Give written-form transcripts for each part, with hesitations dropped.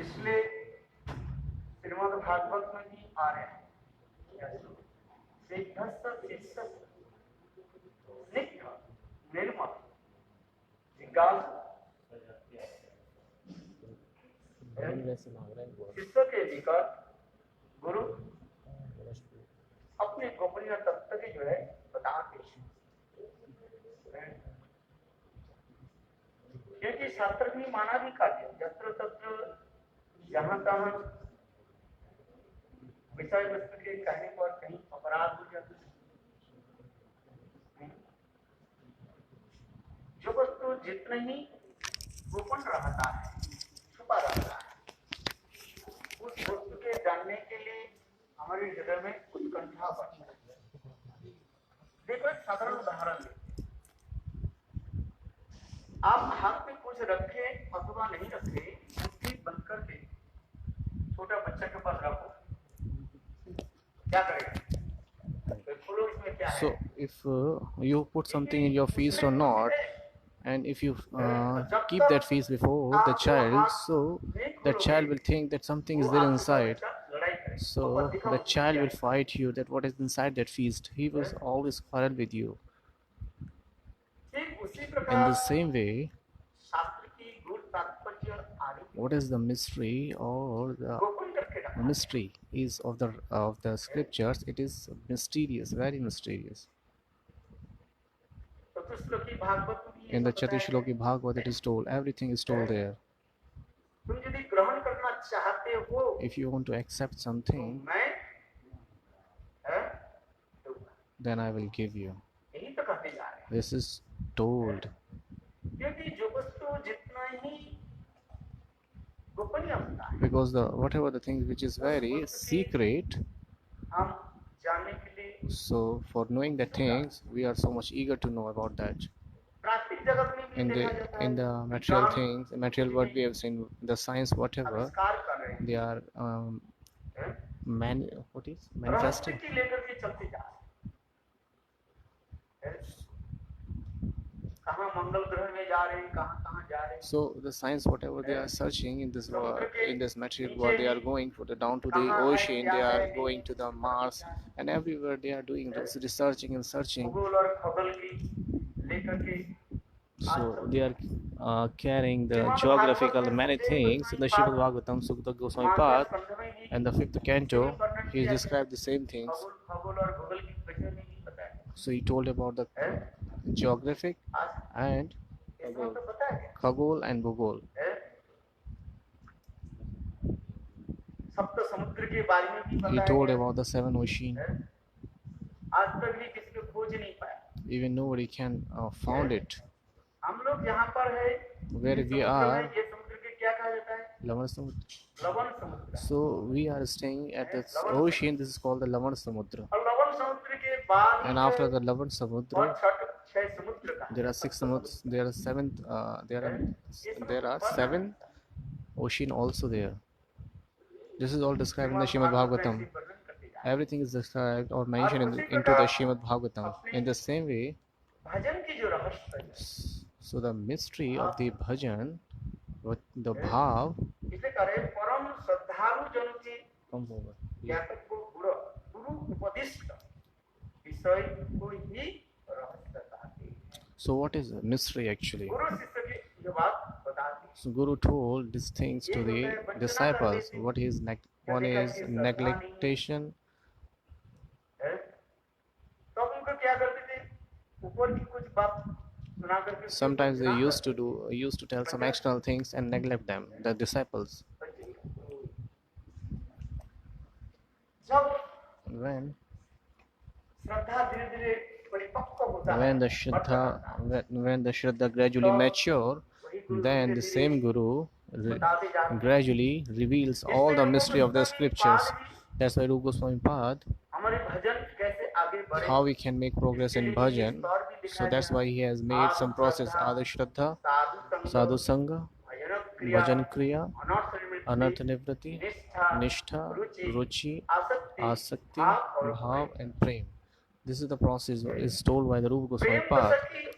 इसलिए श्रीमद् भागवत में भी आ रहे हैं निर्मल जिज्ञासु शिष्य के निकट गुरु अपने गोपनीय तत्व की जो है बताते हैं, क्योंकि शास्त्र में माना भी कार्य यत्र तत्र जहां तहां विषय वस्तु के कहने पर कहीं अपराध हो जाता है। जो वस्तु जितना ही गोपन रहता है, छुपा रहता है, उस वस्तु के जानने के लिए हमारे हृदय में उत्कंठा बढ़ती है। देखो एक साधारण उदाहरण लेते हैं। आप हाथ में कुछ रखे अथवा नहीं रखे, मुट्ठी बंद करके छोटा बच्चा के पास रखो, क्या करेगा? So if you put something in your feast or not, and if you keep that feast before the child, so the child will think that something is there inside. So the child will fight you that what is inside that feast. He will always quarrel with you. In the same way, what is the mystery or the mystery is of the scriptures? It is mysterious, very mysterious. In the Chatushloki Bhagavad it is told, everything is told there. If you want to accept something, then I will give you. This is told. Because whatever the thing which is very secret, so for knowing the things, we are so much eager to know about that. In the material things, the material what we have seen, the science, whatever, they are manifesting. So the science, whatever they are searching in this material world, they are going for down to the ocean, they are going to the Mars, and everywhere they are doing researching and searching. So they are carrying the geographical many things in the Srimad Bhagavatam, Sukta Goswami Path, and the 5th canto, he described the same things. So he told about the geographic and Khagol and Bhugol. He told about the 7 oceans. Even nobody can found it. Where we are, Lavan Samudra. So we are staying at the ocean. This is called the Lavan Samudra. And after the Lavan Samudra, there are 6 samudras. There are 7 ocean also there. This is all described in the Srimad Bhagavatam. Everything is described or mentioned into the Srimad Bhagavatam. In the same way, so the mystery of the bhajan, with the bhav, come over. Yeah. So what is mystery actually? So Guru told these things to the disciples. One is neglectation. Sometimes they used to tell some external things and neglect them, the disciples. When the Shraddha gradually mature, then the same Guru gradually reveals all the mystery of the scriptures. That's why Rupa Goswami Pad, how we can make progress in bhajan. So that's why he has made some process: Adi Shraddha, Sadhu Sangha, Bhajan Kriya, Anartha Nivrati, Nishtha, Ruchi, Asakti, Bhav, and Prem. This is the process is told by the Rupa Goswami Pad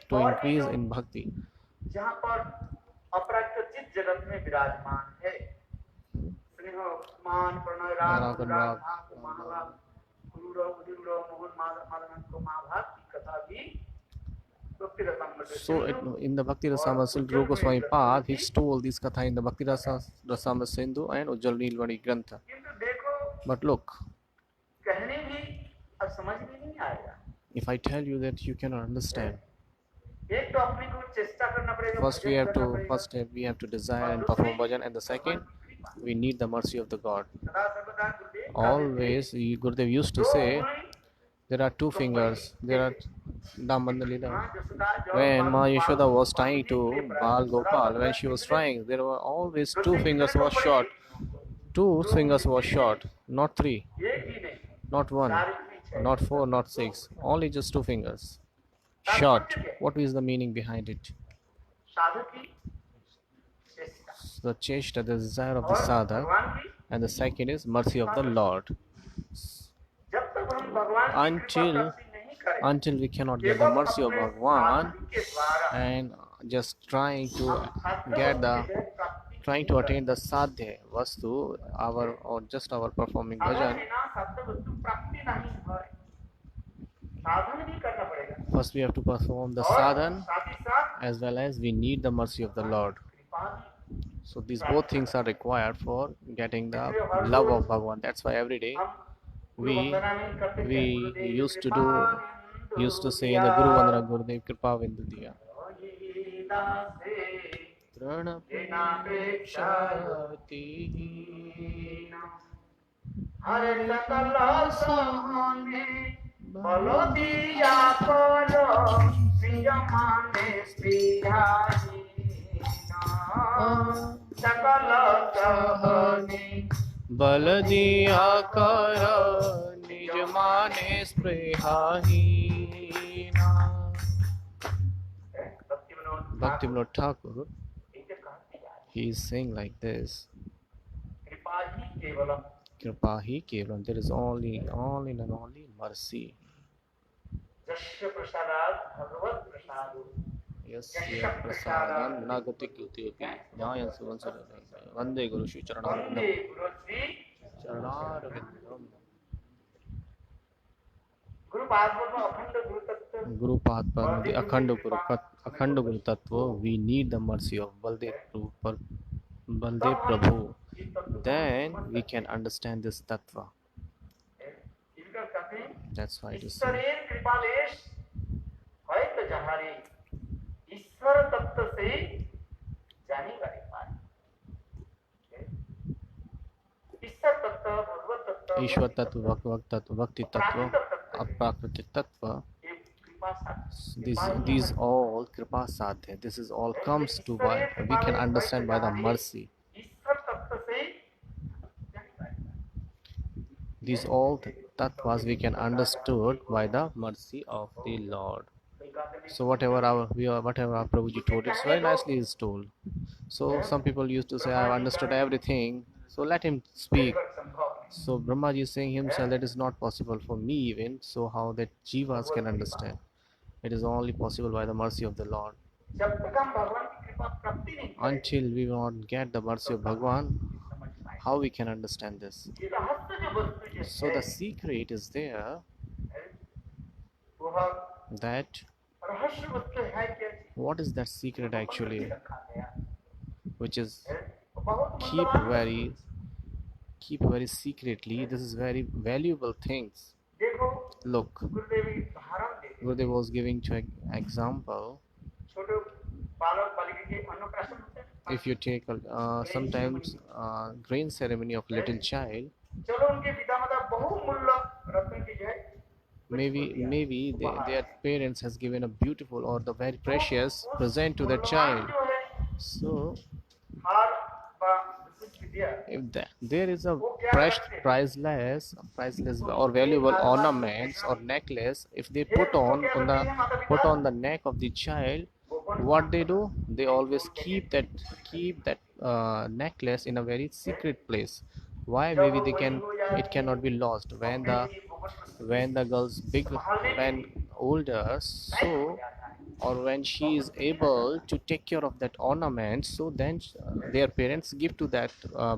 to increase in bhakti. मान प्रणय राग Anurag, अनुराग Anurag, भाव को महाभाव गुरुड़ उदिरुड़ मोहन मादन को महाभाव की कथा भी भक्ति Rasamrita So Sindhu in the Bhakti Rasamrita और Sindhu उज्जवल Goswami ग्रंथ Pad, he में told this katha in the Bhakti Rasamrita Sindhu and Ujjwal Nilmani Grantha. किंतु देखो But look, कहने भी अब समझ में नहीं आएगा if I tell you that you cannot understand, एक तो अपने को चेष्टा करना पड़ेगा first भजन करना पड़ेगा first we have to desire और and दूसरी perform bhajan, and the second, भगवान की कृपा we need the mercy of the God. सदा सर्वदा गुरुदेव Always, Gurudev used to दो say, उंगली there are two fingers. There are Damandalila. मां जसोदा जब When Ma Yashoda was बाल trying जी to के प्राण Bal सदा Gopal, when सर्वदा she was कितने trying, there were always two दूसरी fingers कितने was को short. पड़ी? Two दो fingers was उंगली short, not three, एक ही नहीं not one, चार उंगली छह not four, not six. Only just two fingers. Short. What is the meaning behind it? साधु की चेष्टा The cheshta, the desire of the और sadhak, भगवान की and the second is mercy of the Lord. जब तक हम भगवान की कृपा Until प्राप्ति नहीं करें until we cannot get the केवल mercy of अपने Bhagwan साधन के द्वारा and just trying to हम साध्य get वस्तु the की जो प्राप्ति trying नहीं to कर attain the sadhya vastu, our or just our performing साधन bhajan. बिना साध्य वस्तु प्राप्ति नहीं है साधन भी करना पड़ेगा First we have to perform the और sadhan, साथ ही साथ as well as we need the mercy of the Lord. कृपा भी So these both things are required for getting the love of Bhagwan. That's why every day हम we गुरु वंदना में करते थे we Gurudev used to कृपा do used to say in the Guru Vandana Gurudev Kripa Vindu Diya. हरे सकल सहने बलो दिया करो निज माने स्त्रीहारी सकल सहने बल दिया कर निज माने स्पृहाहीना. Bhakti Vinod Thakur, he is saying like this: कृपा ही केवलम Kripa hi kevalam. There is only and only mercy. यस्य प्रसादात् भगवत् प्रसादो Yasya prasadam nagati kyutyopi jnayam suvansara vande guru shri वंदे charanarvindam गुरु श्री charanarvindam. गुरु भागवत में अखंड गुरु तत्व Guru Padma, the Akhand Guru Tattva, we need the mercy of Baldev Prabhu. Then we can understand this Tattva. इनका कहते हैं That's why it is ईश्वरे कृपालेश है तो जहारे ईश्वर तत्व से जानेगा रे पार ईश्वर तत्व भगवत तत्व Ishwar Tattva, Bhagavad Tattva, Bhakti Tattva, Aprakriti Tattva. एक कृपा साथ These all Kripa Sadhya. This is all comes to by we can understand by the mercy. ईश्वर तत्व से जानेगा रे पार These all tattvas we can understood by the mercy of the Lord. So whatever our Prabhuji told, it's very nicely is told. So some people used to say, I have understood everything, so let him speak. So Brahmaji is saying himself that is not possible for me even, so how that jivas can understand? It is only possible by the mercy of the Lord. जब तक हम भगवान की कृपा प्राप्ति नहीं करें Until we will not get the mercy of Bhagwan, समझ पाए how we can understand this? ये रहस्य जो वस्तु जो So the secret is there है वह that रहस्य वस्तु है क्या what is that secret actually, रखा गया which is है बहुत keep मूल्यवान very secretly. This is very valuable things. देखो Look, गुरुदेव की उदाहरण देखो Gurudev was giving to example. छोटे बालक बालिका के अन्नप्राशन होते हैं If you take sometimes grain ceremony of little child, चलो उनके पिता माता बहुमूल्य रत्न की जो है maybe their parents has given a beautiful or the very precious present to their child. जो है So हार व विशिष्ट विद्या if there is a priceless or valuable ornaments or necklace, if they put on the neck of the child, what they do, they always keep that necklace in a very secret place. Why? Maybe it cannot be lost when the girl's when older, so or when she is able to take care of that ornament, so then their parents give to that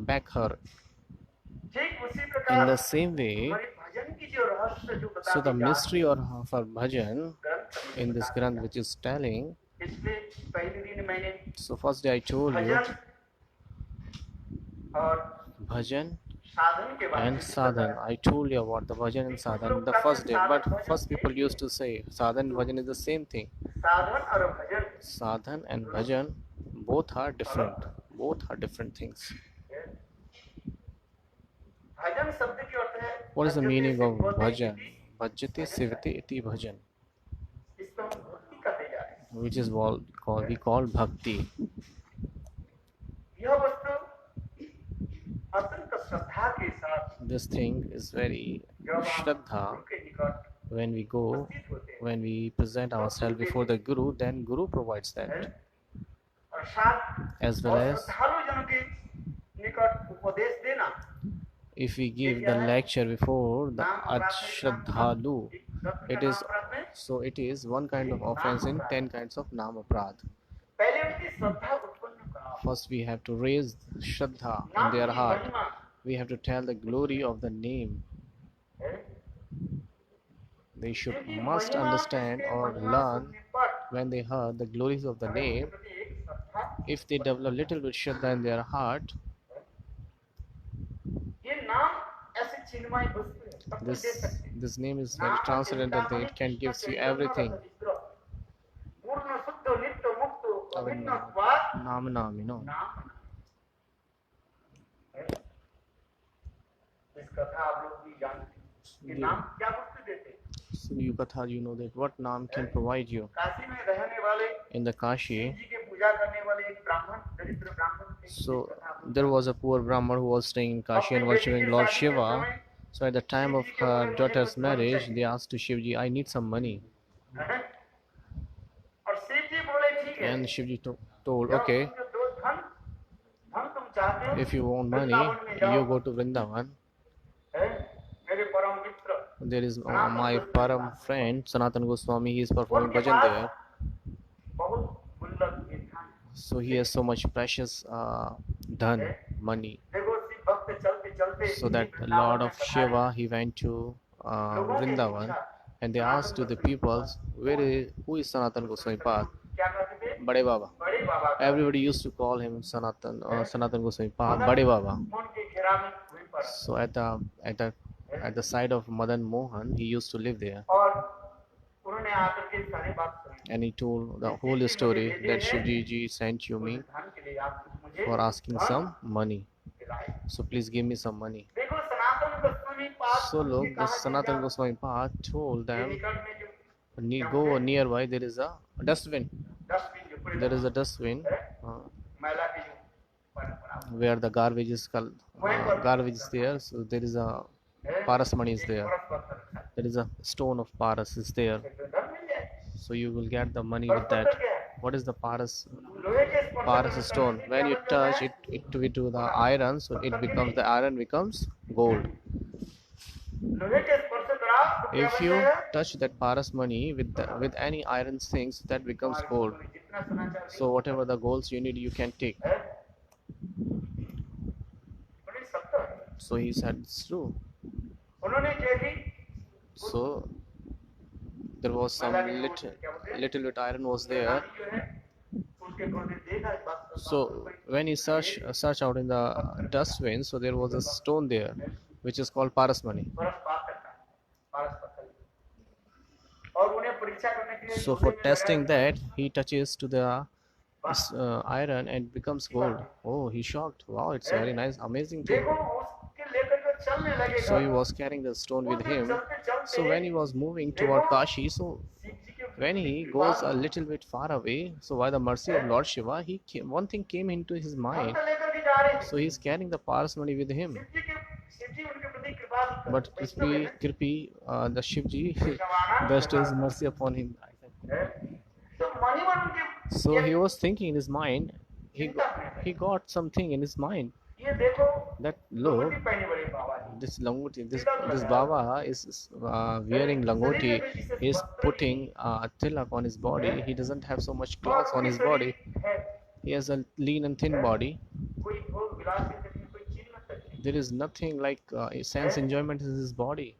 back her. ठीक उसी In प्रकार the same way, हमारे भजन की जो रहस्य जो so the बताते जा mystery रहे of our bhajan ग्रंथ in this Granth which is telling, इसलिए पहले दिन मैंने so first day I told you भजन और bhajan साधन के बारे and में sadhan. बताया। I told you about the bhajan and sadhan in the first day, but first people used to say sadhan and bhajan is the same thing. साधन और भजन Sadhan and bhajan both are different. Both are different things. भजन शब्द की अर्थ है What is the भजते meaning of सेवते bhajan? इति, Bhajate sevate iti bhajan, इसको हम भक्ति कहते जा रहे हैं। which is we call bhakti. यह वस्तु अत्यंत श्रद्धा के साथ This thing is very जब हम shraddha. गुरु के निकट When we go, उपस्थित होते हैं when we present ourselves before the Guru, then Guru provides that. और साथ As well और as श्रद्धालु जनों के निकट उपदेश देना if we give the lecture before the Ashraddhalu, it is one kind of offense in 10 kinds of Nam Aprad. पहले उनकी श्रद्धा उत्पन्न करा First we have to raise Shraddha in their heart. We have to tell the glory of the name. They must understand or learn when they heard the glories of the name. If they develop little bit Shraddha in their heart, ये नाम ऐसे चिन्मय वस्तु है सब कुछ दे सकते हैं। this name is very transcendental thing. It can give you everything. पूर्ण शुद्ध नित्य मुक्त अभिन्न स्वाद Nam, you know. नाम इस कथा आप लोग भी जानते हैं कि नाम क्या वस्तु देते हैं। So you Katha, you know that what Nam can provide you. Kashi में रहने वाले In the Kashi, जी के पूजा करने वाले एक ब्राह्मण दरिद्र ब्राह्मण थे। so there was a poor Brahman who was staying in Kashi and worshipping Lord Shiva. So at the time of her daughter's marriage, they asked to Shivji, I need some money. और शिव जी बोले ठीक है And Shivji told, okay, धन तुम चाहते हो if you want money, you go to Vrindavan. मेरे परम मित्र There is my Param friend, Sanatan Goswami, he is performing bhajan there. बहुत गुल्लक ये धन So he has so much precious dhan, money. देखो शिव भक्त चलते चलते So that Lord of Shiva, he went to Vrindavan and they asked to the people, who is Sanatan Goswami Pad? क्या कहते थे Bade Baba. बड़े बाबा Everybody used to call him Sanatan Goswami Pad, Bade Baba. मन के घेरा में हुई पर So at the side of Madan Mohan, he used to live there. और उन्होंने आकर के सारी बात सुनी And he told the whole story that Shivji ji sent you me धन के लिए आप मुझे for asking some money. दिलाए। So please give me some money. देखो सनातन गोस्वामी पास So look, the Sanatan Goswami Pad told them, निकट में जो go nearby, there is a dustbin. Dustbin जो पूरे There is a dustbin मैला की जो परंपरा where the garbage is there. So there is a Paras money is there. परस पत्थर रखा है। There is a stone of Paras is there. तो धन मिल जाए। So you will get the money with that. What is the Paras? लोहे के स्पर्श Paras stone. When you touch it to the iron, so the iron becomes gold. लोहे के स्पर्श करा तो क्या If बन you जाएगा? touch that Paras money with any iron things, that becomes gold. जितना सोना चांदी So whatever the golds you need, you can take. है बड़ी सत्य है। So he said it's true. उन्होंने जैसी So there was some little bit iron was there. जो है उसके उन्होंने देखा इस बात को। So when he search out in the dustbin, so there was a stone there, which is called Paras money. परस पाथर का परस पत्थर और उन्हें परीक्षा करने के लिए So for testing that, he touches to the iron and it becomes gold. Oh, he shocked. Wow, it's very nice, amazing thing. देखो उसके लेकर के चलने लगे So he was carrying the stone with him. So when he was moving toward Kashi, so Shiv जी के when he goes a little bit far away, so by the mercy of Lord Shiva, one thing came into his mind. तो लेकर के जा रहे हैं So he's carrying the Paras money with him. Shiv जी उनके प्रति कृपा But Kripi, the Shivji bestowed his mercy upon him. तो मनी मन उनके So he was thinking in his mind, he got something in his mind ये देखो that look, लंगोटी पहने बड़े बाबा जी this langoti, this Baba is wearing langoti, he is putting a tilak on his body, he doesn't have so much cloth on his body, है he has a lean and thin body. कोई भोग विलास के चक्कर में कोई चीज मत रखिए There is nothing like sense enjoyment in his body.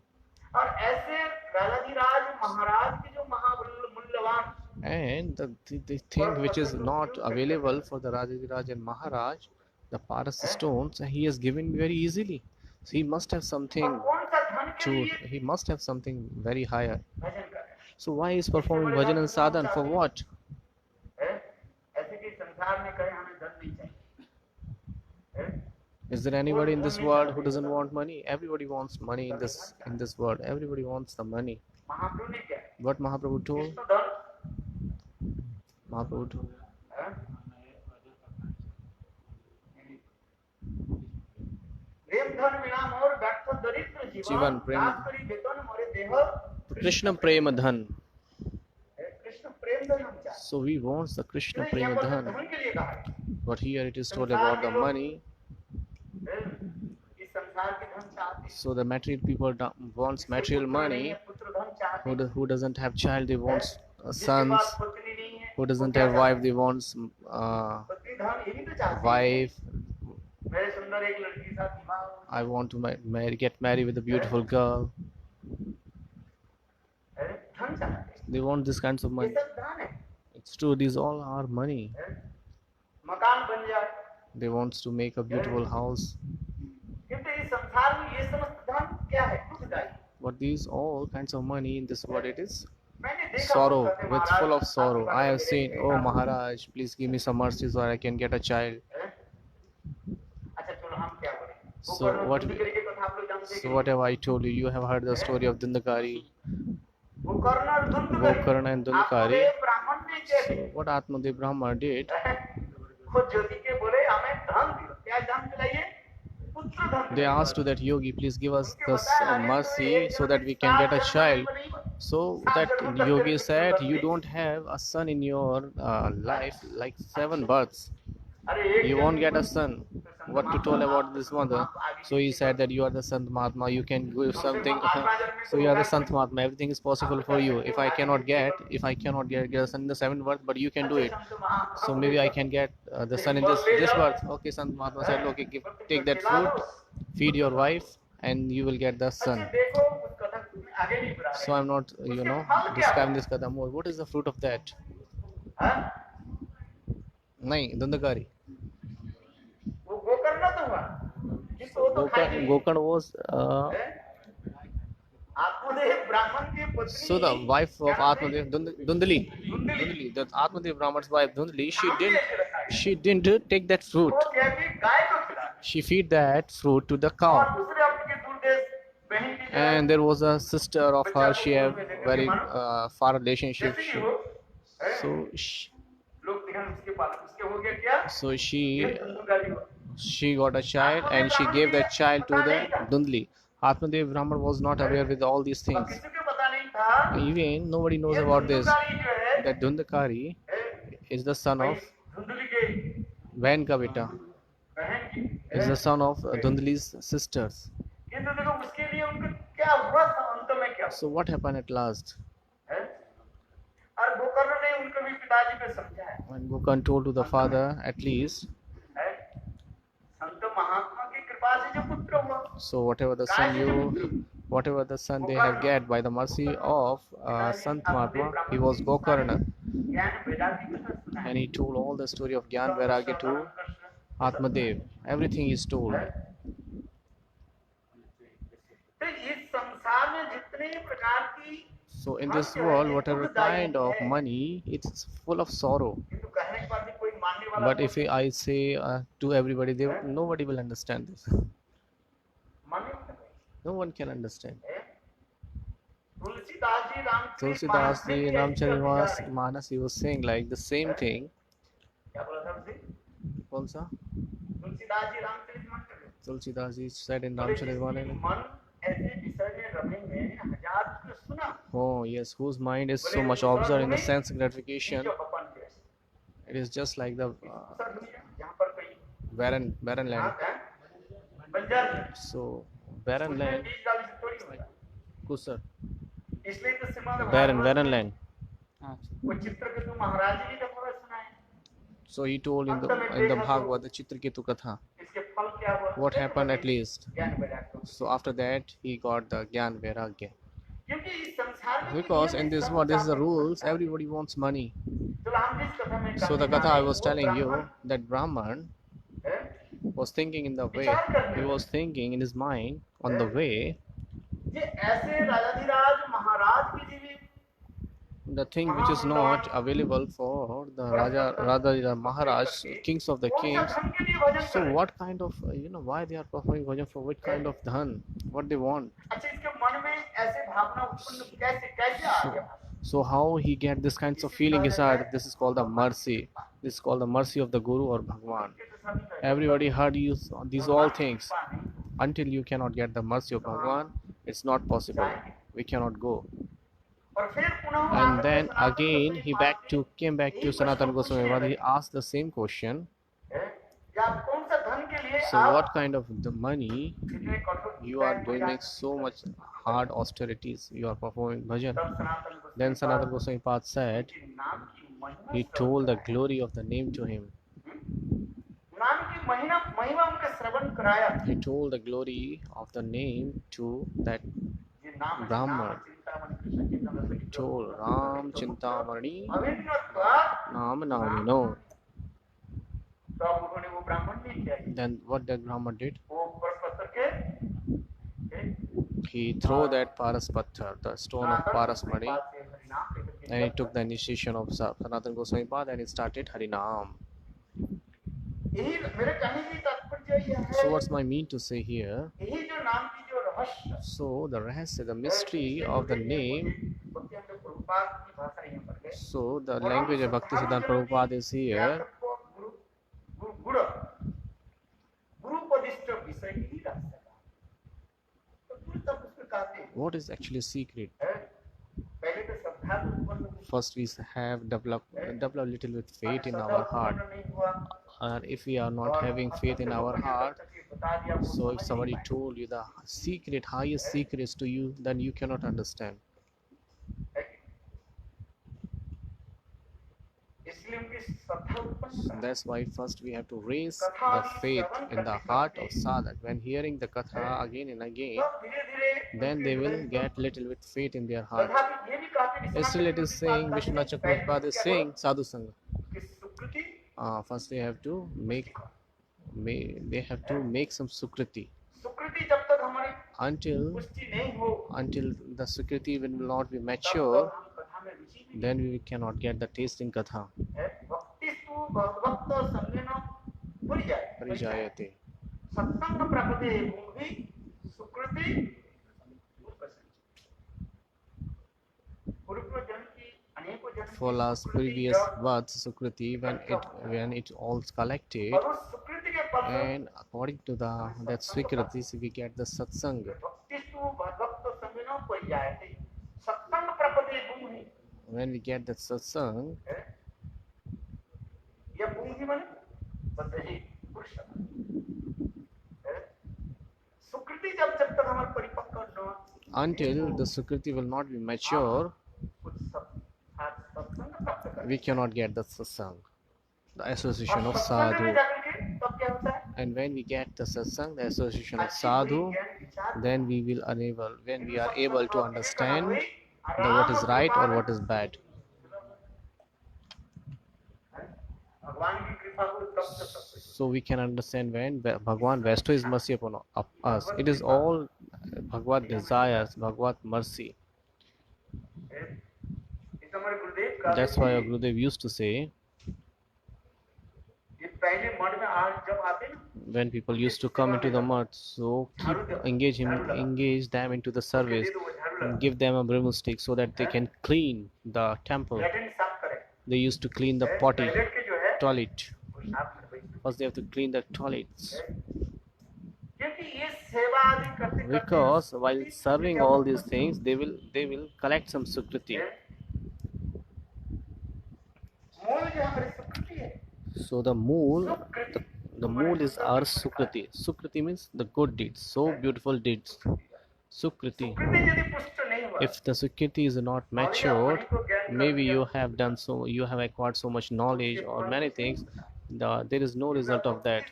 और ऐसे राजाधिराज महाराज के जो महामूल्यवान And the thing which is not available for the Rajaraj and Maharaj, the Paras stones, he has given very easily. So he must have और something कौन सा धन के to, लिए he must have something very higher. भजन कर रहे हैं? So why is performing bhajan and sadhan? For what? हैं? ऐसे कि संसार में कहे हमें धन नहीं चाहिए हैं? Is there anybody in this world who doesn't want money? Everybody wants money in this world. Everybody wants the money. महाप्रभु ने क्या What Mahaprabhu told? विष्णु धन Mahaprabhu told. हैं? प्रेम धन विना मोर व्यर्थ दरिद्र जीवन जीवन प्रेम- दास करी वेतन मोरे देह Krishna Prema Dhan. कृष्ण प्रेम धन हम चाहते So we want the Krishna हैं। यहाँ Prema पर Dhan. धन के लिए कहा है But here it is told about the money. हैं? इस संसार के धन चाहते हैं। So the material people wants material पुत्र नहीं money. है, पुत्र धन चाहते हैं। Who doesn't have child, they wants जिसके sons. पास पत्नी नहीं है, Who वो doesn't क्या have wife, चाहते they wants हैं? पत्नी धन यही तो चाहते हैं। wife. मेरे सुंदर एक लड़की के साथ विवाह हो, I want to get married with a beautiful girl. हैं? धन चाहते हैं। They want this kinds of ये money. सब धन है It's true, these all are money. हैं? मकान बन जाए, They wants to make a beautiful house. किंतु इस संसार में ये समस्त धन क्या है? दुखदायी। But these all kinds of money in this world, it is मैंने देखा sorrow, बहुत सारे with full of Maharaj, sorrow. आपके I have पास seen, मेरे oh देखा, Maharaj, please give me some mercy so I can get a child. हैं? अच्छा चलो हम क्या बोलें? So गोकर्ण what- दुंदुकारी की कथा आप लोग जानते So हैं whatever I told you, you have heard the story of Dundakari, कि गोकर्ण और दुंदुकारी, Gokarna and Dundakari. आत्मदेव ब्राह्मण ने क्या So किया? what Atmadev Brahma did, खुद ज्योति के बोले हमें धन दियो, क्या धन दिलाइए? पुत्र धन they दिलाइए। asked to that yogi, please give us उनके this बताया, अरे तो mercy एक so जन्म that we में can get a सात child. जन्म में नहीं, So सात that जन्म तक yogi तेरे said, पुत्र you धन don't have a son in your life, like 7 births. अरे एक You जन्म won't get a में son. What to tell about this mother? So he said that you are the Sant Mahatma, you can give something. So you are the Sant Mahatma, everything is possible for you. If I cannot get a son in the 7th birth, but you can do it. So maybe I can get the son in this birth. Okay, Sant Mahatma said, okay, take that fruit, feed your wife, and you will get the son. अच्छा देखो उस कथा को आगे नहीं बढ़ा So I'm not, describing this katha more. What is the fruit of that? हाँ? Nahi, Dundakari. वो गोकर्ण तो हुआ जिसको वो तो खाई नहीं। Gokarna was हैं? आत्मदेव ब्राह्मण की पत्नी so the wife of क्या नाम Atmadev Dundali, the Atmadev Brahman's wife Dundali, she didn't take that fruit. वो कहती गाय को खिला She feed that fruit to the और cow. दूसरे अपने दूर देश बहन की And there was a sister of her, she have very far relationship. जैसे कि वो हैं? So लोग ध्यान उसके पास उसके हो गया क्या so ये दुंदुकारी हुआ she got a child and she gave that child to the Dundali. Atmadev Brahman was not aware with all these और things. किसी को पता नहीं था Even nobody knows ये about this. दुंदुकारी जो है That Dundakari is the son of धुंधली के Vain ka beta. बहन की Is the son of Dundali's sisters. किंतु देखो उसके लिए उनको क्या हुआ था अंत में क्या So what happened at last? है और गोकर्ण ने उनको भी पिताजी पे समझाया When Gokarna told to the father, at least, है संत महात्मा की कृपा से जो पुत्र हुआ so whatever the son they have get by the mercy of Sant Mahatma, he was Gokarna, ज्ञान वैराग्य की कथा सुना and he told all the story of Gyan Vairagya to Atmadev. Everything is told. तो इस संसार में जितने प्रकार की So in this world, whatever kind of money, it's full of sorrow. किंतु कहने के बाद भी कोई मानने वाला But if I say to everybody, nobody will understand this. मानने वाला कोई No one can understand. है Tulsidas ji Tulsidas ji Ramcharitmanas Manas, he was saying like the same thing. क्या बोला था उसे कौन सा? Tulsidas ji Ramcharitmanas Tulsidas ji said in बोले जिसकी Ramcharitmanas. मन ऐसे विषय में रमेंगे हजार उसने सुना Oh yes, whose mind is so much absorbed in the sense gratification. जो अपन के It is just like the दूसरा दुनिया जहाँ पर कोई barren land. हाथ है बंजर So barren उसमें land, बीज डाली से थोड़ी होगा kusar, इसलिए तो श्रीमद् barren भागवत में land. वो चित्रकेतु महाराज जी का थोड़ा सुना है So he told in the Bhagavad, the Chitraketu Katha. इसके फल क्या हुआ? what happened at least? ज्ञान वैराग्य। So after that he got the Gyan Vairagya. क्योंकि इस संसार में Because in this world, this is the rules, everybody wants money. So the katha I was telling you, that Brahman was thinking in the way, he was thinking in his mind on the way, ये ऐसे राजाधिराज महाराज की जीवी the thing which is not available for the Raja the Maharaj, kings of the kings. So what kind of, why they are performing bhajan, for what kind of dhan, what they want. अच्छा इसके मन में ऐसे भावना उत्पन्न कैसे कैसे आ गया? So how he get this kinds of feeling inside? This is called the mercy. This is called the mercy of the Guru or Bhagwan. Everybody heard you these all things. Until you cannot get the mercy of Bhagwan, it's not possible. We cannot go. और फिर पुनः And then again he came back to Sanatana Goswami Maharaj. He asked the same question. कि आप कौन सा धन के लिए So what kind of the money इतने कठोर you are doing so much hard austerities, you are performing bhajan? तब Sanatan Goswami Then Sanatana Goswami Pad said, के नाम की महिमा he told the glory of the name to him. नाम की महिमा महिमा उनके श्रवण कराया। He told the glory of the name to that ये नाम Brahman. Chintamani Krishna Chaitanya He told Ram Chintamani अभिन्नत्वात् Nam Namino. तब उन्होंने वो ब्राह्मण ने किया। Then what that Brahman did? वो परपत्र के He threw that Paras Patthar, the stone of Parasmani, and he took the initiation of Sanatana Goswami Pad and he started Harinam. यही मेरे कहने की तात्पर्य यह है। So what's my mean to say here? यही जो नाम की जो रहस्य So the rahasya, the mystery of the name. भक्ति प्रभुपाद की भाषा यहाँ पर है। So the language of Bhaktisiddhanta Prabhupada is here. गुरुपदिष्ट विषय ही रहस्य तो फिर तब उसमें कहते हैं What is actually secret? पहले तो श्रद्धा उत्पन्न हुई। First we have developed a little bit faith in our heart. नहीं हुआ And if we are not having faith in our heart, so if somebody told you the secret, highest secrets to you, then you cannot understand. इसलिए उनकी श्रद्धा उत्पन्न That's why first we have to raise the faith in the heart of sadhak. When hearing the katha again and again, तब धीरे-धीरे then they will get little bit faith in their heart. तथापि ये भी कहते हैं Still it is saying, Vishwanath Chakravarti is saying, sadhu sangha. कि सुकृति First they have to make some sukriti. सुकृति जब तक हमारी Until पुष्टि नहीं हो the sukriti will not be तब mature, तक हम कथा में रुचि नहीं then we cannot get the taste in katha. है। भक्तिस्तु भगवत संगेन परिजायते। Parijayate. सत्संग प्रपदे भूमि सुकृति पूर्व जन्म की अनेकों जन्म For last previous births, sukriti, when it all collected, और उस सुकृति के फल and according to that swikriti, we get the satsang. भक्तिस्तु भगवत संगेन परिजायते। सत्संग प्रपदे भूमि When we get that satsang, या भूमि माने सत्य पुरुष सुकृति जब तक हमारे परिपक्व न until the sukriti will not be mature, कुछ सत्संग प्राप्त करें। we cannot get the satsang, the association of और सत्संग sadhu. में जाकर के तब क्या होता है? And when we get the satsang, the association of sadhu, then we will when we are able to understand what is right or what is bad. भगवान की कृपा को तब से तब So we can understand when Bhagwan bestows his mercy upon us. It is all Bhagavad desires, Bhagavad mercy. इस हमारे गुरुदेव का That's why our Gurudev used to say, ये पहले मठ में आज जब आते हैं when people used to come into the mud, so engage them into the service, and give them a broomstick so that they can clean the temple. Latrine साफ करें। They used to clean the potty, toilet के जो है toilet. वो साफ कर दें। First they have to clean the toilets. क्योंकि ये सेवा आदि करते Because while serving all these things, they will collect some sukriti. मूल जो हमारी सुकृति है So the mool is our sukriti. Sukriti means the good deeds, so beautiful deeds. Sukriti. सुकृति यदि पुष्ट नहीं हुआ If the sukriti is not matured, maybe you have acquired so much knowledge or many things, there is no result of that.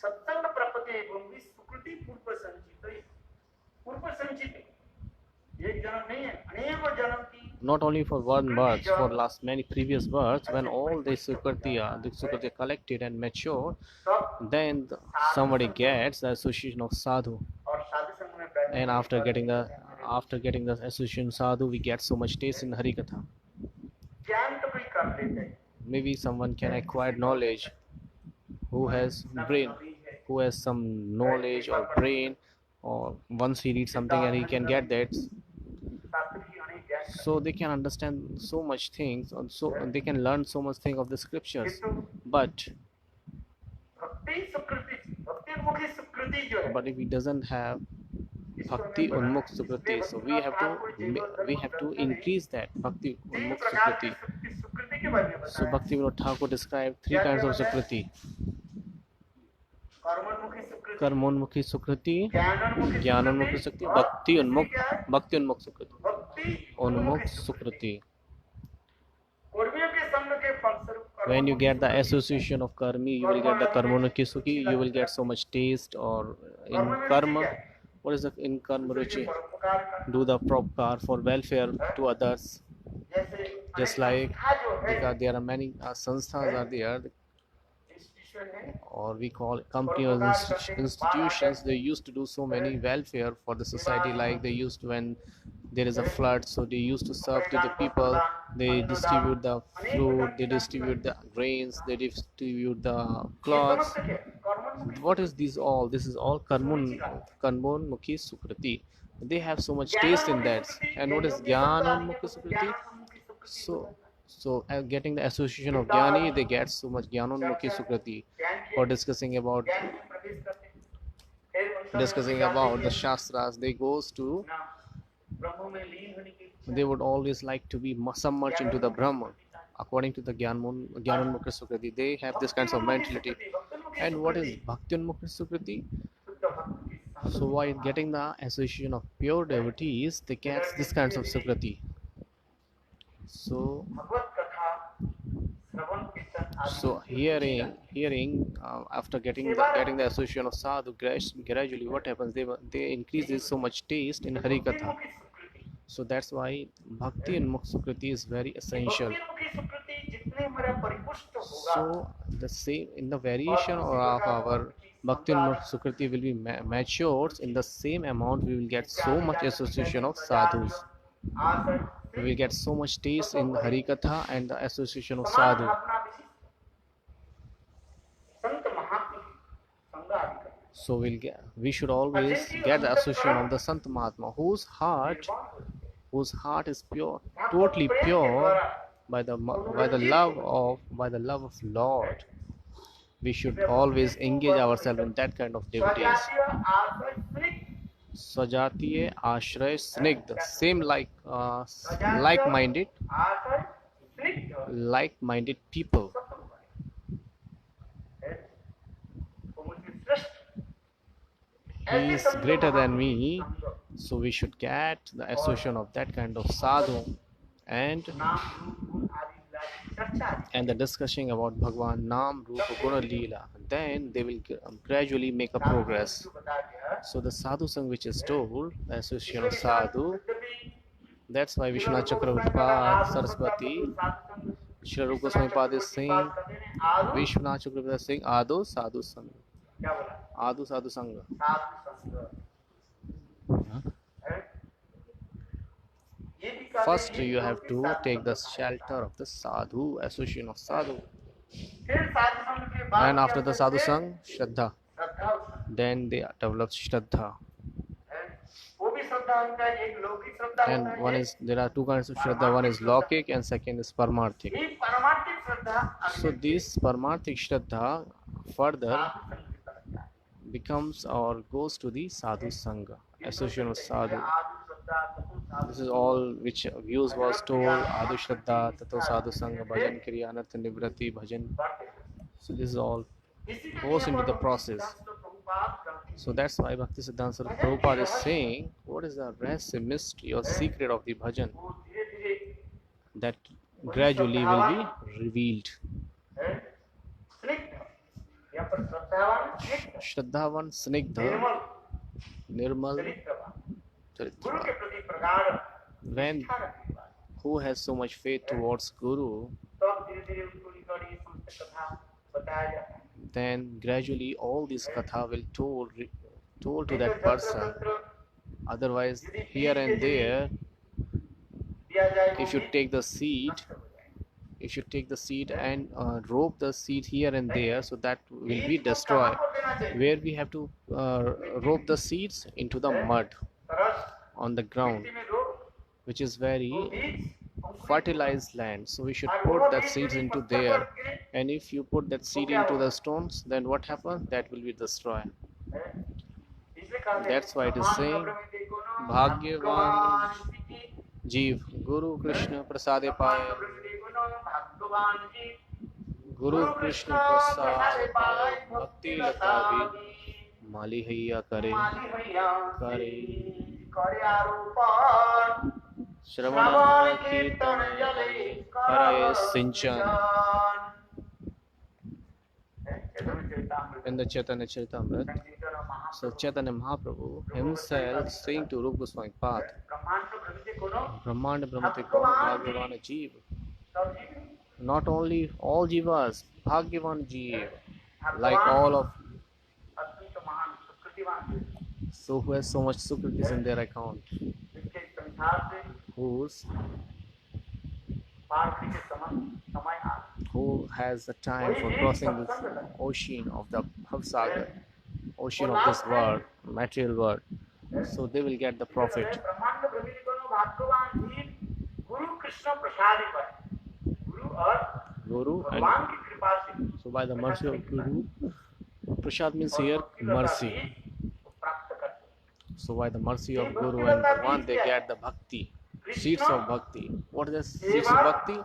सत्संग प्रपते भूमि सुकृति पूर्व संचित, पूर्व संचित एक जन्म नहीं है, अनेक जन्म की not only for one birth, for last many previous births, when all the sukriti collected and matured, सब then somebody gets the association of sadhu, और साधु संग में बैठने and के after बाद getting the association sadhu, we get so much taste in Hari Katha. ज्ञान तो कोई कर लेते हैं, Maybe someone can acquire knowledge who has brain, who has some knowledge or brain, or once he reads something and he can get that, शास्त्र की अनेक ज्ञान कर, so they can understand so much things, and so they can learn so much thing of the scriptures. But भक्ति सुकृति, भक्ति मुखी सुकृति जो है, if he doesn't have bhakti unmukh sukriti, so we have to increase that bhakti तीन unmukh प्रकार की sukriti. सुकृति के बारे में So बताया, Bhakti Vinod Thakur described three kinds of sukriti: कर्मोन्मुखी Sukriti, कर्मोन्मुखी sukriti, ज्ञानोन्मुखी ज्ञानोन्मुखी Sukriti, sukriti, और bhakti unmukh क्या है? bhakti unmukh sukriti, भक्ति unmukh sukriti. कर्मियों के संग के फलस्वरूप When you get the association of karmi, you will get the karmonukhi sukhi, you will get so much taste. Or in karma, what is the in karma ruchi? परोपकार का, Do the propkar for welfare to others. जैसे Just अनेक like संस्था जो है, because there are many sanस्थas are there, institution है, or we call it company or institutions. They used to do so many welfare for the society, like they used to, when there is a flood, so they used to serve to the people. They distribute the fruit, they distribute the grains, they distribute the clothes. समस्त क्या? कर्मोन्मुखी What is these all? This is all karmon mukhi sukriti. They have so much taste in that. And what is jnanonmukhi sukriti? So getting the association of jnani, they get so much jnanonmukhi sukriti for discussing about ज्ञान में प्रवेश करते हैं, फिर उन सब discussing about the shastras. They goes to, ना ब्रह्म में लीन होने की इच्छा, they would always like to be submerged into the Brahman. According to the Jnanonmukhi Sukriti, they have this kinds of mentality. And what is Bhakti-Unmukhi Sukriti? शुद्ध भक्त की संग, So while getting the association of pure devotees, they get this kinds of Sukriti. So भगवत कथा श्रवण कीर्तन आदि hearing after getting the association of sadhu, gradually what happens, they increases so much taste in Hari Katha. मुखी सुकृति, So that's why Bhakti and Mukh Sukriti is very essential. भक्ति मुखी सुकृति जितने हमारा परिपुष्ट होगा, So the same in the variation of our Bhakti and Mukh Sukriti will be matured in the same amount. We will get so much association of sadhus. आसन We will get so much taste in Hari Katha and the association of समान sadhu. भावना विशिष्ट संत महात्मा संग आदि का So we should always get the association of the Sant Mahatma, whose heart is pure, totally pure by the love of Lord. We should always engage ourselves in that kind of devotees. स्वजातीय आसन स्निग्ध, Sajatiye Ashray Snigdha, same like-minded आसन स्निग्ध people. वो मुझे श्रेष्ठ, He is greater than me, so we should get the association of that kind of sadhu, and नाम रूप गुण आदि लीला की चर्चा, the discussing about Bhagwan Nam Rupa Guna Leela. Then they will gradually make a progress. जो बता दिया, So the sadhu sang which is told, the association of sadhu, that's why Vishwanath Chakravarti Saraswati, Shri Rupa Goswami Pad is saying, Vishwanath Chakravarti is saying, Ado Sadhu Sang, क्या बोला, Ado Sadhu Sangha. साधु संग, ये भी कहते First हैं you कि have to take the shelter of the sadhu, association of sadhu. फिर साधु संग के बाद And after क्या the sadhu करते हैं? sang, Shraddha. श्रद्धा उत्सव Then they develop Shraddha. है, वो भी श्रद्धा होता है, एक लौकिक श्रद्धा होता And है, one is, there are two kinds of Shraddha. One is Laukik and second is Paramarthik. ये परमार्थिक श्रद्धा So this Paramarthik Shraddha further साधु संग की तरफ जाता है। becomes or goes to the sadhu sangha, association with sadhu. आदि श्रद्धा, तपो साधु, This is all which views was told: Adu Shraddha, Tato Sadhu Sangha, Bhajan Kriya, Anartha Nivrati, Bhajan. बढ़ते हैं। So this is all इसी के goes लिए into the हमारे process. शास्त्र प्रभुपाद कहते हैं, So that's why Bhakti Siddhanta Saraswati Prabhupada is saying, what is the rest, mystery or secret of the bhajan वो धीरे-धीरे that gradually will be revealed. है, स्निग्ध, यहाँ पर श्रद्धा श्रद्धावान स्निग्ध Shraddhavan, Snigdha, निर्मल Nirmal, चरित्रवान, गुरु के Charitravaन. प्रति प्रगाढ़ When निष्ठा रखने वाले, who has so much faith towards Guru, तो अब धीरे धीरे उनको ये समस्त कथा बताया जाता है। then gradually all this katha will told to नहीं तो that जत्र person. तत्र Otherwise, यदि here बीज and के there, दिया जाए वो if you बीज take the seed, नष्ट हो जाएगा। if you take the seed and rope the seed here and there, so that will be बीज को कहाँ destroyed. पर देना चाहिए? Where we have to rope the seeds into the mud तरस on the ground, मिट्टी में दो, which is वो very बीज अंकुरित fertilized land. So we should और put वो that बीज seeds यदि into पत्थर पर there. गिरे, And if you put that seed क्या into the होगा? stones, then what happens? That will be destroyed. इसलिए कहते हैं, That's why it is भगवान saying, प्रभु को ना भाग्यवान भगवान जी, जीव गुरु कृष्ण प्रसादे भगवान पाए, प्रभु को ना भगवान जी, गुरु कृष्ण प्रसाद पाए, भक्ति लता भी माली हैया करे, माली भैया करे करे आरोपण, श्रवण कीर्तन जले करय सिंचन. In the Chaitanya Charitamrita, so Chaitanya Mahaprabhu himself saying to Rupa Goswami Path, Brahmanda Brahmate Kono Bhagavan Jeev. Not only all jivas, Bhagyavan Jeev, like all of, so who has so much sukritis in their account, who has the time for crossing this ocean of the Bhavsagar, ocean of this world, material world, so they will get the profit. Guru and so by the mercy of Guru, Prasad means here mercy. So by the mercy of Guru and Bhagwan, they get the bhakti, seeds of bhakti. What is the seeds of bhakti?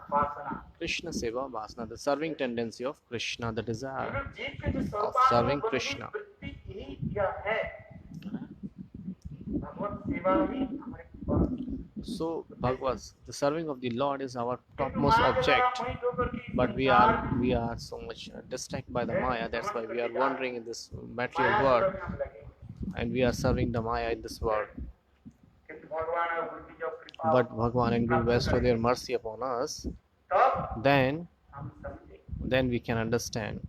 Krishna Seva Vasana, the serving tendency of Krishna, the desire of serving Krishna. So Bhagavad, the serving of the Lord is our topmost object, but we are so much distracted by the Maya. That's why we are wandering in this material world, and we are serving the Maya in this world. But Bhagwan and Guru bestow their mercy upon us, then we can understand.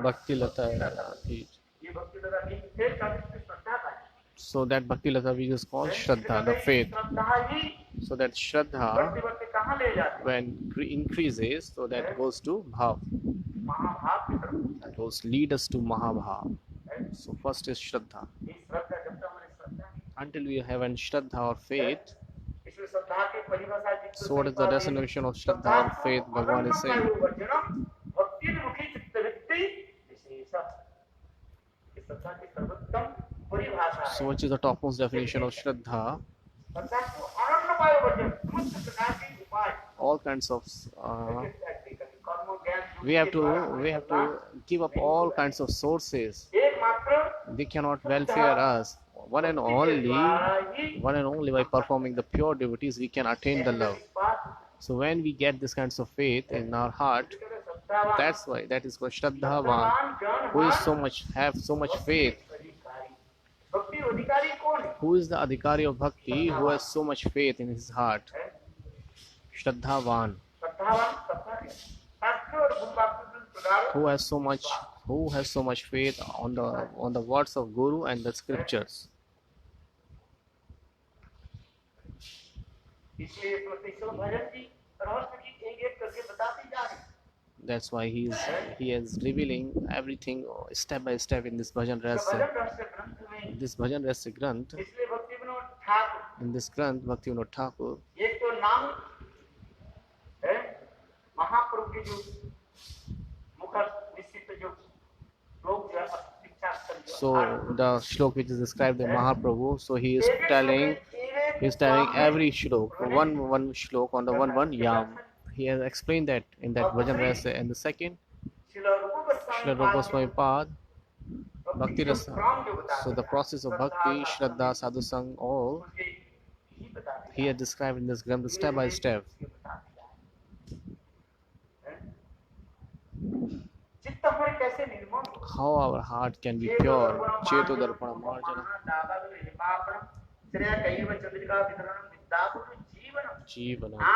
Bhakti Lata Beej. So that Bhakti Lata Beej is called Shraddha, the faith. So that Shraddha, when increases, so that goes to Bhav. Those lead us to Mahabhav. So first is Shraddha. Until we have an Shraddha or faith, so what is the definition of Shraddha or faith? Bhagavan is saying. So which is the topmost definition of Shraddha? All kinds of we have to give up all kinds of sources. They cannot welfare us. One and only by performing the pure devotees we can attain the love. So when we get this kinds of faith in our heart, that's why that is called Shraddhavan, who is have so much faith. Who is the Adhikari of Bhakti who has so much faith in his heart? Shraddhavan. Who has so much faith on the words of Guru and the scriptures. That's why he is revealing everything step by step in this Bhajan Rahasya. This Bhajan Rahasya Granth, in this Granth, Bhaktivinoda Thakur, so the shlok which is described in Mahaprabhu, so he is telling every shlok, one shlok on the one yam. He has explained that in that Bhajan Rahasya. And the second, Srila Rupa Goswami Pad, Bhakti Rasa. So the process of Bhakti, Shraddha, Sadhu Sang, all he has described in this Granth step by step. हमारे कैसे निर्मल हो। how our heart can be pure. Cheto darpana marjana jeevanam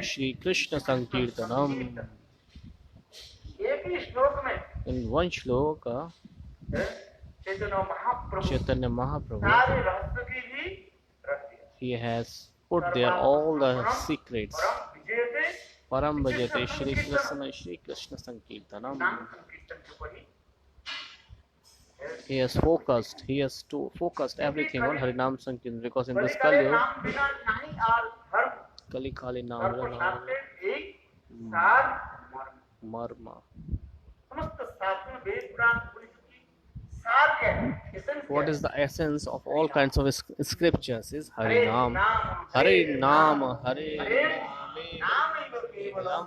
Shri Krishna Sankirtanam. एक ही श्लोक में In one shloka, Chaitanya Mahaprabhu Chaitanya Mahaprabhu, सारे रहस्य की भी रख दिया। he has put there all the secrets. परम विजय से Param Bhajate Shri Krishna Sankirtanam. नाम संकीर्तन के ऊपर ही He has focused everything on Harinam Sankirtan, because in this कलिकाले Kali नाम बिना नहीं और धर्म Kali Kali धर्म Naam को शास्त्र एक सार मर्म। Marma. समस्त शास्त्र में वेद पुराण पुराण की सार क्या है? essence What क्या is the essence of all kinds of scriptures is है? Harinam. Hare Nam, Hare नाम नहीं तो केवलम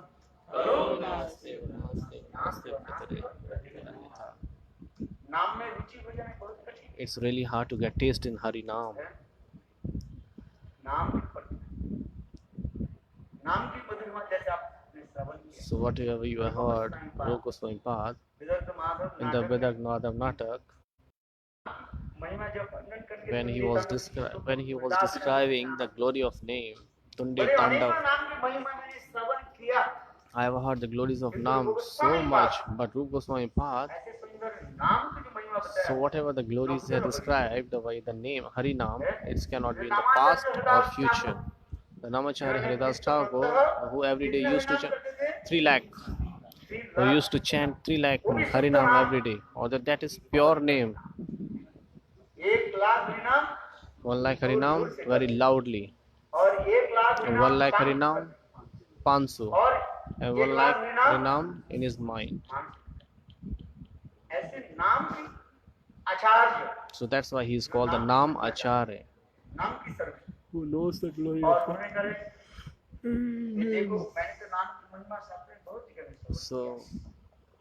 नाम में रुचि हो जाए बहुत कठिन It's really hard to get taste in Harinam. है। नाम की पर- नाम की मधुरिमा जैसे आपने श्रवण किया So whatever you have heard, Rupa Goswami Pad, Vidarbha Madhav in the नाटक Vedak Nadav Natak, महिमा जब वर्णन करके when he was describing the glory of name, Tunde बड़े अनेकों Tandav, नाम की महिमा मैंने श्रवण किया। I have heard the glories of Nam so much, but Rupa Goswami Pad, ऐसे सुंदर नाम की जो महिमा बताया so whatever the glories are described by the name Harinam, it cannot be in the past or future. The Namacharya Haridas Thakur, who every day used to chant 3 lakh, who used to chant 3 lakh Harinam every day, or that is pure name. 1,00,000 हरिनाम 1 lakh Harinam very loudly, और 1,00,000 and 1 lakh Harinam 500, और and 1 lakh Harinam in his mind. ऐसे नाम की आचार्य So that's why he is called the Nam Acharya, नाम की service who knows the glory और of उन्होंने करे ये देखो मैंने तो नाम की महिमा शास्त्र में बहुत जगह में श्रवण So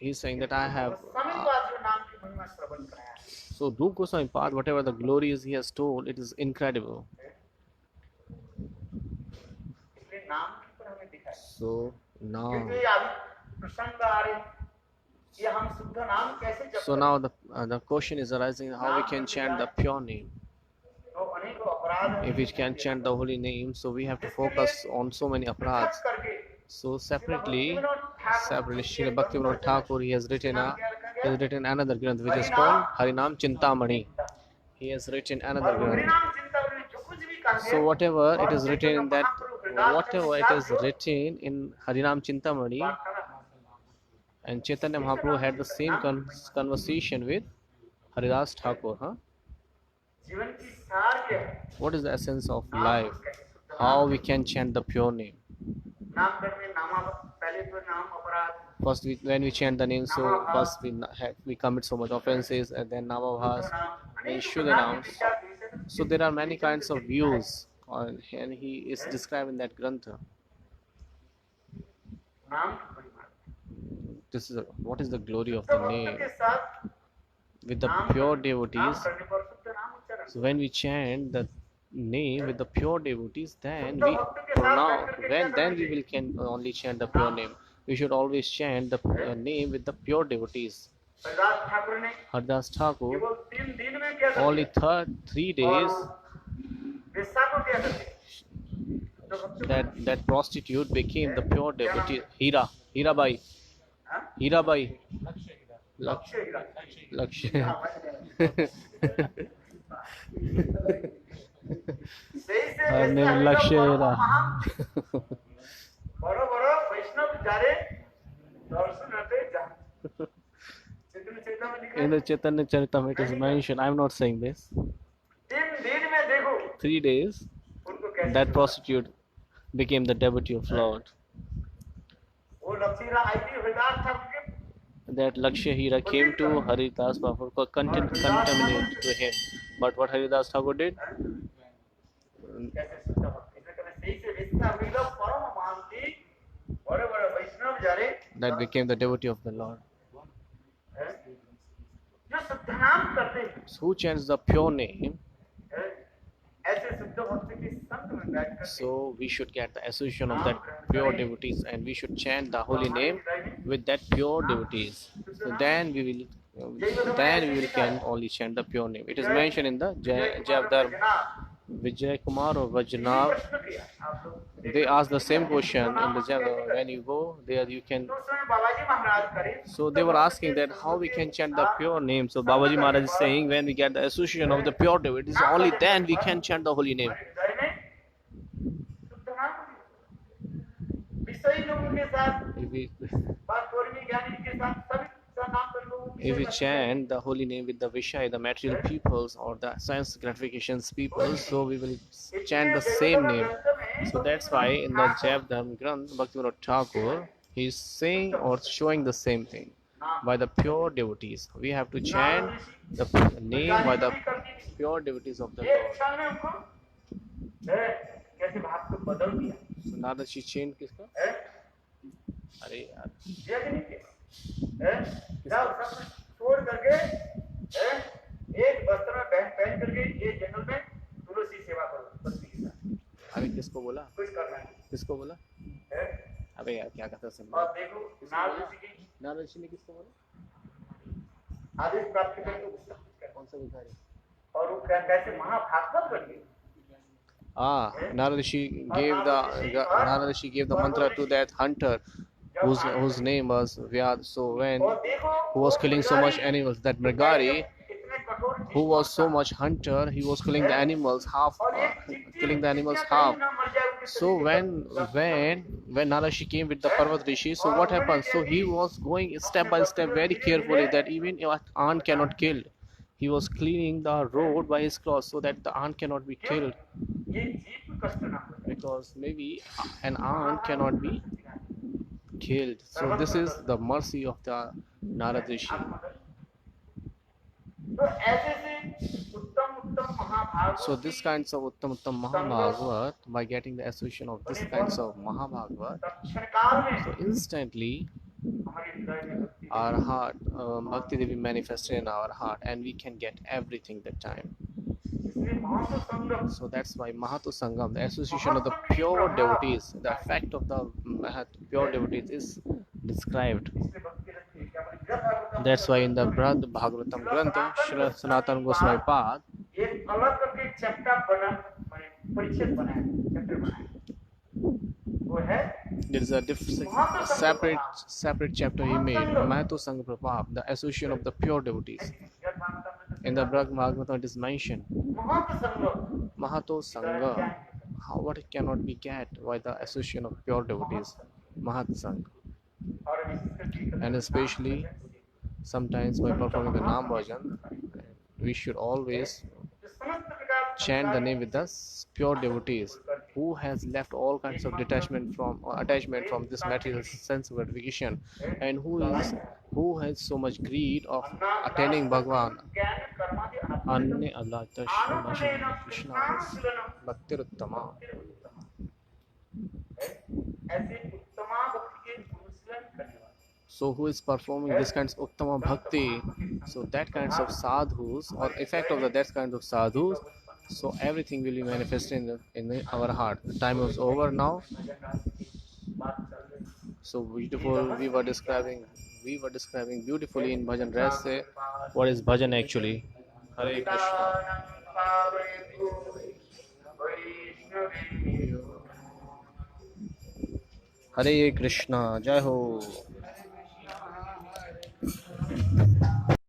he's saying that I have. किया। स्वामी को आज जो नाम की महिमा श्रवण कराया है So Rupa Goswami Pad, whatever the glories he has told, it is incredible. इसलिए नाम के ऊपर हमें दिखाया So now, क्योंकि अभी प्रसंग आ रहे ये हम शुद्ध नाम कैसे जप so now the question is arising how we can chant the pure name. तो अनेकों अपराध If we can chant the holy name, so we have to focus on so many aparadhs. करके So separately, Srila Bhaktivinoda Thakur, he has written another granth which is called Harinam Chintamani. He has written another और granth. हरिनाम चिंता में जो कुछ भी कहेंगे So whatever it is written in that, whatever it is written in Harinam Chintamani, and Chaitanya Mahaprabhu had the same conversation with Haridas Thakur. Huh? जीवन की सार क्या है What is the essence of life? How we can chant the pure name? नाम करने नामा पहले तो नाम अपराध First, when we chant the name, so first we commit so much offenses, and then Namabhas, then Shuddha Nams. So there are many kinds of views, and he is described in that grantha. नाम की महिमा What is the glory of तो the भक्त name? के साथ With the नाम pure नाम devotees, करने पर शुद्ध नाम उच्चारण so when we chant the name with the pure devotees, then we pronounce, then we can only chant the pure name. We should always chant the name with the pure devotees. Haridas Thakur ने Haridas Thakur, केवल 3 दिन में क्या कर only 3 days, वेश्या को क्या करते तो भक्त that prostitute became the pure devotee. Hirabai, हाँ? Hirabai, लक्ष्य हीरा Lakshya. सही से Her name वेश्या Lakshya को Hira. बड़ो बड़ो वैष्णव जारे दर्शन हटे जा चैतन्य चेतना में लिखा In है the Chaitanya Charitamrita it is mentioned, I am not saying this. 3 दिन में देखो 3 days, उनको कैसे that prostitute became the devotee of Lord. वो लक्ष्य हीरा आई थी हरिदास ठाकुर के That Lakshya Hira came to Haridas Thakur for contaminate to him. But what Haridas Thakur did? कैसे शुद्ध भक्ति इसलिए कहते हैं, सही से वेश्या मिलो परम महांति बड़े बड़े वैष्णव जारे That became the devotee of the Lord. हैं? जो शुद्ध नाम करते हैं So who chants the pure name? हैं? ऐसे शुद्ध भक्ति के संग में बैठकर So we should get the association of that pure devotees, and we should chant the holy name with that pure devotees. So then we will can only chant the pure name. It is mentioned in the Javdar Vijay Kumar or Vajnav. They ask the same question in the Javdar. When you go there, you can. So they were asking that how we can chant the pure name. So Babaji Maharaj is saying, when we get the association of the pure devotees, only then we can chant the holy name. If we chant the holy name with the Vishaya, the material peoples or the sense gratifications people, so we will chant the same name. So that's why in the Javdam Granth, Bhaktivinoda Thakur, he is saying or showing the same thing. By the pure devotees, we have to chant the name by the pure devotees of the Lord. So Narad Ji chant किसका? अरे यार जाओ सब छोड़ करके एक वस्त्र में पहन करके ये जंगल में तुलसी सेवा करो बस्ती के साथ। अरे किसको बोला? कुछ करना है। किसको बोला? अबे यार क्या कहता है? और देखो नारद ऋषि ने किसको बोला? आदेश प्राप्त करके कौन सा भिखारी? और वो कैसे महाभागवत बन गए? Narad Rishi gave the mantra to that hunter whose name was Vyad. So when who was killing so much animals, that Mrigari, who was so much hunter, he was killing the animals half. So when Narad Rishi came with the Parvat Rishi, so what happened? So he was going step by step very carefully that even an ant cannot kill. He was cleaning the road by his clothes so that the ant cannot be killed, because maybe an ant cannot be killed. So this is the mercy of the Narad Rishi. So this kinds of Uttam Mahabhagavat, by getting the association of this kinds of Mahabhagavat, so instantly our heart, Bhakti Devi manifested in our heart, and we can get everything that time. So that's why Mahato Sangam, the association of the pure devotees, the effect of the pure devotees is described. That's why in the Brihad Bhagavatam Grantha, Srila Sanatana Goswami Pad, there is a separate chapter he made, Mahato Sangha Prabhav, the association of the pure devotees. In the Brihad Bhagavatam it is mentioned, Mahato Sangha, what cannot be get by the association of pure devotees, Mahat Sangha. And especially sometimes by performing the Nam Bhajan, we should always chant the name with the pure devotees who has left all kinds of attachment from this material sense gratification, and who has so much greed of attaining Bhagwan. Anne Allah Krishna Bhaktiruttama. So who is performing this kinds of Uttama Bhakti, so that kinds of sadhus or effect of that kinds of sadhus, so everything will be manifested in our heart. The time is over now. So beautiful, we were describing beautifully in Bhajan Rasa what is Bhajan actually. Hare Krishna. Hare Krishna. Jai Ho.